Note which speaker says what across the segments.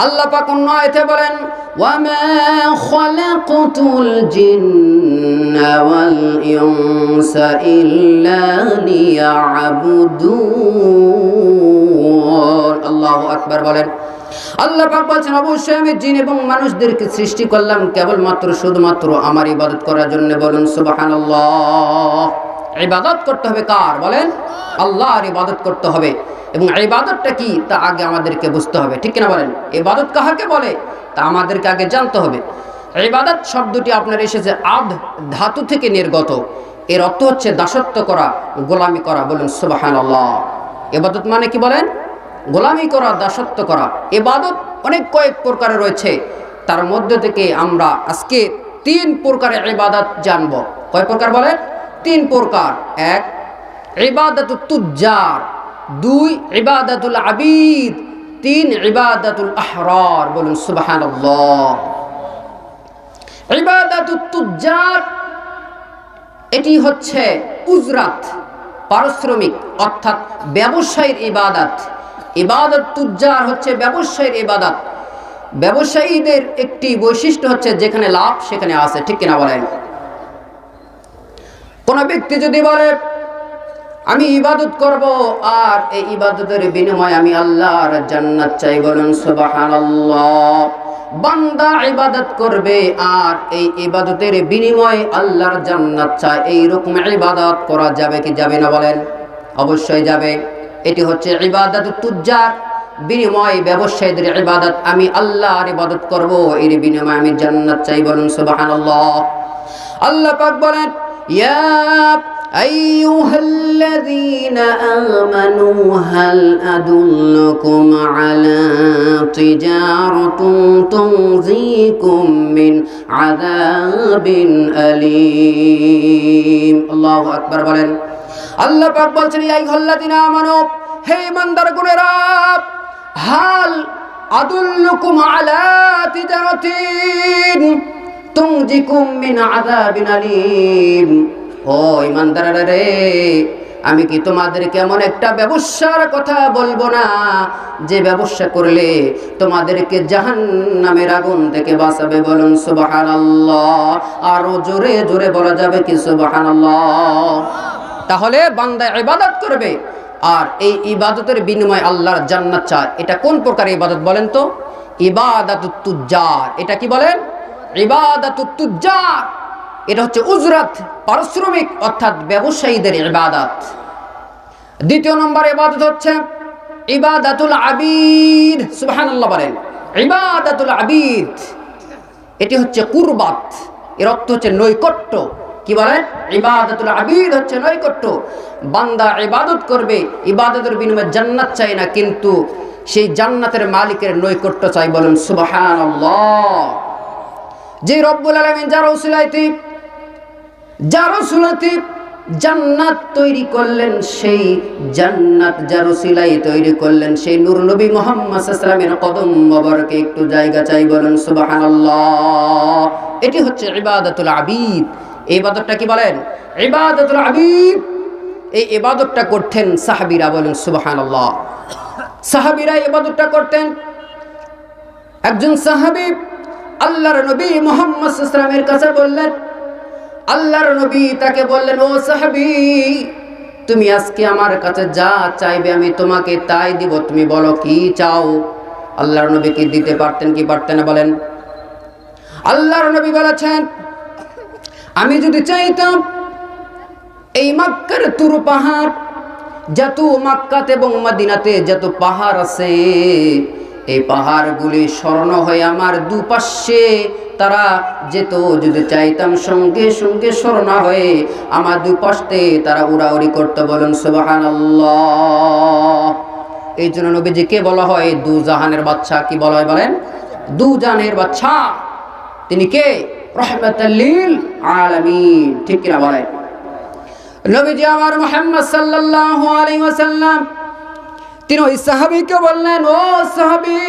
Speaker 1: আল্লাহ পাক অন্য আয়াতে বলেন ওয়ামা খালাকতুল জিন্না ওয়াল ইনসা ইল্লা লিয়াবুদুন। আল্লাহু আকবার বলেন। আল্লাহ পাক বলেন অবশ্যই আমি জিন এবং মানুষদেরকে সৃষ্টি করলাম কেবলমাত্র শুধুমাত্র আমার ইবাদত করার জন্য। বলেন সুবহানাল্লাহ। ইবাদত করতে হবে কার? বলেন আল্লাহর ইবাদত করতে হবে। এবং ইবাদতটা কি তা আগে আমাদেরকে বুঝতে হবে, ঠিক কিনা বলেন? ইবাদত কাহাকে বলে তা আমাদেরকে আগে জানতে হবে। ইবাদত শব্দটি আপনার এসেছে আদ ধাতু থেকে নির্গত। এর অর্থ হচ্ছে দাসত্ব করা, গোলামি করা। বলেন সুবহানাল্লাহ। ইবাদত মানে কি বলেন? গোলামি করা, দাসত্ব করা। ইবাদত অনেক কয়েক প্রকারের রয়েছে, তার মধ্যে থেকে আমরা আজকে 3 প্রকারের ইবাদত জানব। কয় প্রকার বলেন? 3 প্রকার। 1 ইবাদাতুত তুজ্জার, 2 ইবাদাতুল আবিদ, 3 ইবাদাতুল আহরার। বলুন সুবহানাল্লাহ। ইবাদাতুত তুজ্জার এটি হচ্ছে উজরাত, পারিশ্রমিক, অর্থাৎ ব্যবসায়ীর ইবাদত। ইবাদত তুজ্জার হচ্ছে ব্যবসায়ীর ইবাদত। ব্যবসায়ীদের একটি বৈশিষ্ট্য হচ্ছে যেখানে লাভ সেখানে আছে, ঠিক কিনা বলেন? কোন ব্যক্তি যদি বলে আমি ইবাদত করব আর এই ইবাদতের বিনিময়ে আমি আল্লাহর জান্নাত চাই, বলুন সুবহানাল্লাহ। বান্দা ইবাদত করবে আর এই ইবাদতের বিনিময়ে আল্লাহর জান্নাত চায়, এই রকম ইবাদত করা যাবে কি যাবে না? বলেন অবশ্যই যাবে। এটি হচ্ছে ইবাদাতুত তুজ্জার, বিনিময় ব্যবসায়ীদের ইবাদত। আমি আল্লাহর ইবাদত করব, এর বিনিময়ে আমি জান্নাত চাই। বলুন সুবহানাল্লাহ। আল্লাহ পাক বলেন ইয়া আইয়ুহাল্লাযীনা আমানু হাল আদুল্লুকুম আলা তিজারাতিন তুনজিকুম মিন আযাবিন আলীম। আল্লাহু আকবার বলেন। আল্লাহ পাক বলছেন ইয়া আইয়ুহাল্লাযীনা আমানু, হে ইমানদারগণেরা, হাল আদুল্লুকুম আলা তিজারাতিন তুনজিকুম মিন আযাবিন আলীম। ও ইমানদাররা রে, আমি কি তোমাদেরকে এমন একটা ব্যবসার কথা বলবো না যে ব্যবসা করলে তোমাদেরকে জাহান্নামের আগুন থেকে বাঁচাবে? বলুন সুবহানাল্লাহ। আরো জোরে জোরে বলা যাবে কি সুবহানাল্লাহ? তাহলে বান্দা ইবাদত করবে আর এই ইবাদতের বিনিময়ে আল্লাহর জান্নাত চায়। এটা কোন প্রকার ইবাদত বলেন তো? ইবাদাতুত তুজ্জার। এটা কি বলেন? ইবাদাতুত তুজ্জার। এটা হচ্ছে উজরাত, পারিশ্রমিক, অর্থাৎ ব্যবসায়ীদের ইবাদত। দ্বিতীয় নম্বর ইবাদত হচ্ছে ইবাদাতুল আবিদ। সুবহানাল্লাহ বলেন। ইবাদাতুল আবিদ এটি হচ্ছে কুরবাত, এর অর্থ হচ্ছে নৈকট্য। কি বলেন? ইবাদাতুল আবিদ হচ্ছে নৈকট্য। বান্দা ইবাদত করবে, ইবাদতের বিনিময়ে জান্নাত চাই না, কিন্তু সেই জান্নাতের মালিকের নৈকট্য চাই। বলুন সুবহানাল্লাহ। যে রব্বুল আলামিন যার উসিলাতে জান্নাত তৈরি করলেন, সেই জান্নাত যার উসিলায় তৈরি করলেন, সেই নূর নবী মুহাম্মদ সাল্লাল্লাহু আলাইহি ওয়াসাল্লামের কদম মোবারকে একটু জায়গা চাই। বলুন সুবহানাল্লাহ। এটি হচ্ছে ইবাদাতুল আবিদ। এই ইবাদতটা কি বলেন? ইবাদাতুল আবিদ। এই ইবাদতটা করতেন সাহাবীরা। বলেন সুবহানাল্লাহ। সাহাবীরা ইবাদতটা করতেন। একজন সাহাবী আল্লাহর নবী মুহাম্মদ সাল্লাল্লাহু আলাইহি ওয়াসাল্লামের কাছে বললেন, আল্লাহর নবী তাকে বললেন, ও সাহাবী, তুমি আজকে আমার কাছে যা চাইবে আমি তোমাকে তাই দিব, তুমি বলো কি চাও? আল্লাহর নবী কি দিতে পারতেন কি পারতেন না? বলেন। আল্লাহর নবী বলেছেন, আমি যদি চাইতাম এই মক্কার তুর পাহাড়, যত মক্কাতে এবং মদিনাতে যত পাহাড় আছে, এই পাহাড়গুলি স্বর্ণ হয়ে আমার দুপাশে তারা যেত, যদি চাইতাম সঙ্গে সঙ্গে স্বর্ণ হয়ে আমার দুপাশে তারা উড়াউড়ি করতে। বলুন সুবহানাল্লাহ। এই জন্য নবীজিকে বলা হয় দু জাহানের বাদশা। কি বলা হয় বলেন? দু জাহানের বাদশা। তিনি কে? রাহমাতাল লিল আলামিন, ঠিক কিনা বলেন? নবীজি আমার মুহাম্মদ সাল্লাল্লাহু আলাইহি ওয়াসাল্লাম তিনি ওই সাহাবীকে বললেন, ও সাহাবী,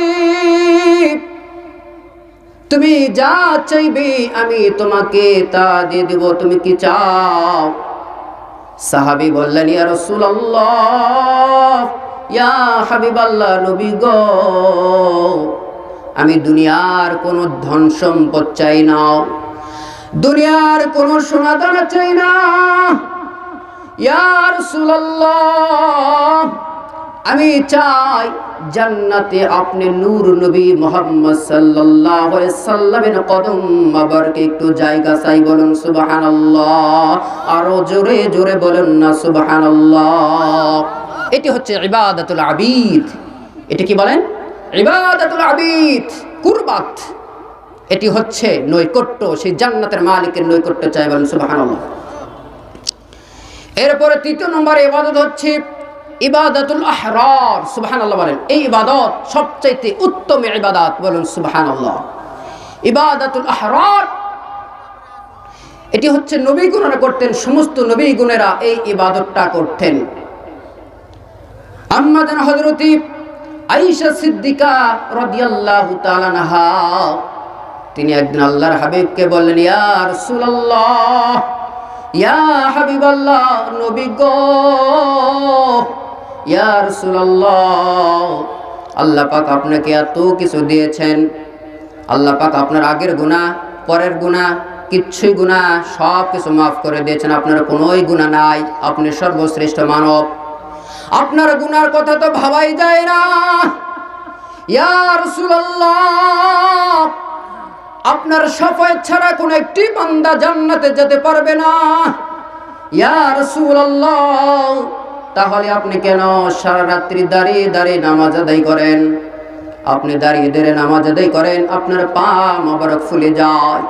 Speaker 1: তুমি যা চাইবে আমি তোমাকে তা দিয়ে দেব, তুমি কি চাও? সাহাবী বললেন, ইয়া রাসূলুল্লাহ, ইয়া হাবিবাল্লাহ, নবী গো, আমি দুনিয়ার কোনো ধন সম্পদ চাই না, দুনিয়ার কোনো সোনা দানা চাই না। ইয়া রাসূলুল্লাহ, আমি চাই জান্নাতে আপনি নূর নবী মুহাম্মদ সাল্লাল্লাহু আলাইহি সাল্লামের কদম মোবারকে একটু জায়গা চাই। বলুন সুবহানাল্লাহ, আরো জোরে জোরে বলুন না সুবহানাল্লাহ। এটি হচ্ছে ইবাদাতুল আবিদ। এটি কি বলেন? ইবাদাতুল আবিদ, কুরবাত। এটি হচ্ছে নৈকট্য, সেই জান্নাতের মালিকের নৈকট্য চাই। বলুন সুবহানাল্লাহ। এরপরে তৃতীয় নম্বরে ইবাদত হচ্ছে ইবাদাতুল আহরার। সুবহানাল্লাহ বলেন। এই ইবাদত সবচাইতে উত্তম ইবাদত। বলুন সুবহানাল্লাহ। ইবাদাতুল আহরার, এটি হচ্ছে নবীগণরা করতেন, সমস্ত নবীগণেরা এই ইবাদতটা করতেন। আম্মা জান হযরত আয়েশা সিদ্দিকা রাদিয়াল্লাহু তাআলা আনহা, তিনি একদিন আল্লাহর হাবিবকে বললেন, ইয়া রাসূলুল্লাহ, ইয়া হাবিবাল্লাহ, নবী গো, ইয়া রাসূলুল্লাহ, আল্লাহ পাক আপনাকে এত কিছু দিয়েছেন। আল্লাহ পাক আপনার আগের গুনাহ, পরের গুনাহ, কিচ্ছুই গুনাহ সব কিছু মাফ করে দিয়েছেন। আপনার কোনোই গুনাহ নাই, আপনি সর্বশ্রেষ্ঠ মানব। আপনার গুনার কথা তো ভাবাই যায় না। ইয়া রাসূলুল্লাহ, আপনার শাফায়াত ছাড়া কোন একটি বান্দা জান্নাতে যেতে পারবে না। ইয়া রাসূলুল্লাহ, তাহলে আপনি কেন সারা রাত্রি দাঁড়িয়ে দাঁড়িয়ে নামাজ আদায় করেন? আপনি দাঁড়িয়ে দাঁড়িয়ে নামাজ আদায় করেন, আপনার পা মোবারক ফুলে যায়।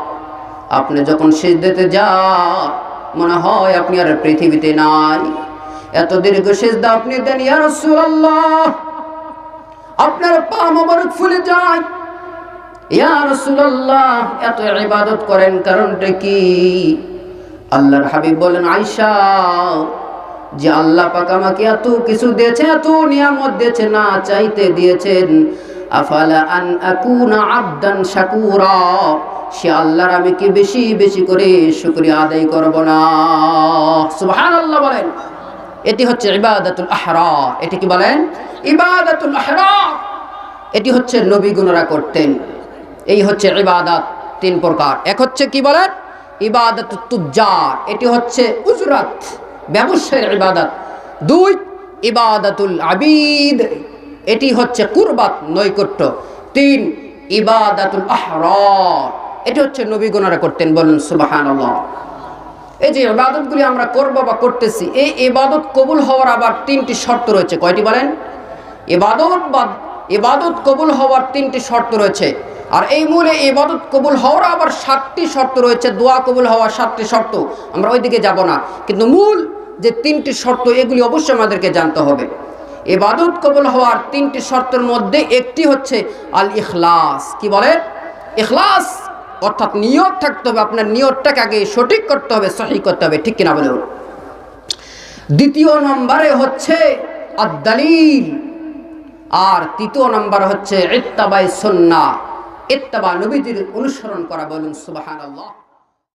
Speaker 1: আপনি যখন সিজদাতে যান, মনে হয় আপনি আর পৃথিবীতে নাই। এত দীর্ঘ সিজদা আপনি দেন ইয়া রাসূলুল্লাহ, আপনার পা মোবারক ফুলে যায়। ইয়া রাসূলুল্লাহ, এত ইবাদত করেন কারণটা কি? আল্লাহর হাবিব বলেন, আয়েশা, যে আল্লাহ পাক আমাকে এত কিছু দিয়েছে, এত নিয়ামত দিয়েছে, না চাইতে দিয়েছেন। আফালা আন আকুনা আবদান শাকুরা, সে আল্লাহর আমি কি বেশি বেশি করে শুকরিয়া আদায় করব না? সুবহানাল্লাহ বলেন। এটি হচ্ছে ইবাদাতুল আহরার। এটি কি বলেন? ইবাদাতুল আহরার। এটি হচ্ছে নবীগণরা করতেন। এই হচ্ছে ইবাদত তিন প্রকার। এক হচ্ছে কি বলেন? ইবাদাতুত তুজ্জার, এটি হচ্ছে উজরাত, ব্যবসায়ের ইবাদত। দুই, ইবাদাতুল আবিদ, এটি হচ্ছে কুরবাত, নৈকট্য। তিন, ইবাদাতুল আহরার, এটি হচ্ছে নবীগণরা করতেন। বলুন সুবহানাল্লাহ। এই যে ইবাদতগুলি আমরা করব বা করতেছি, এই ইবাদত কবুল হওয়ার আবার তিনটি শর্ত রয়েছে। কয়টি বলেন? ইবাদত কবুল হওয়ার তিনটি শর্ত রয়েছে। আর এই মূলে ইবাদত কবুল হওয়ার আবার 7টি শর্ত রয়েছে। দোয়া কবুল হওয়ার 7টি শর্ত, আমরা ওইদিকে যাব না, কিন্তু মূল যে তিনটি শর্ত এগুলি অবশ্যই আমাদেরকে জানতে হবে। ইবাদত কবুল হওয়ার তিনটি শর্তের মধ্যে একটি হচ্ছে আল ইখলাস। কি বলেন? ইখলাস, অর্থাৎ নিয়ত থাকতে হবে। আপনার নিয়তটাকে আগে সঠিক করতে হবে, সহিহ করতে হবে, ঠিক কিনা বলুন। দ্বিতীয় নম্বরে হচ্ছে আদ-দালিল, আর তৃতীয় নম্বর হচ্ছে ইত্তিবাই সুন্নাহ, ইত্তিবা, নবীজির অনুসরণ করা। বলুন সুবহানাল্লাহ।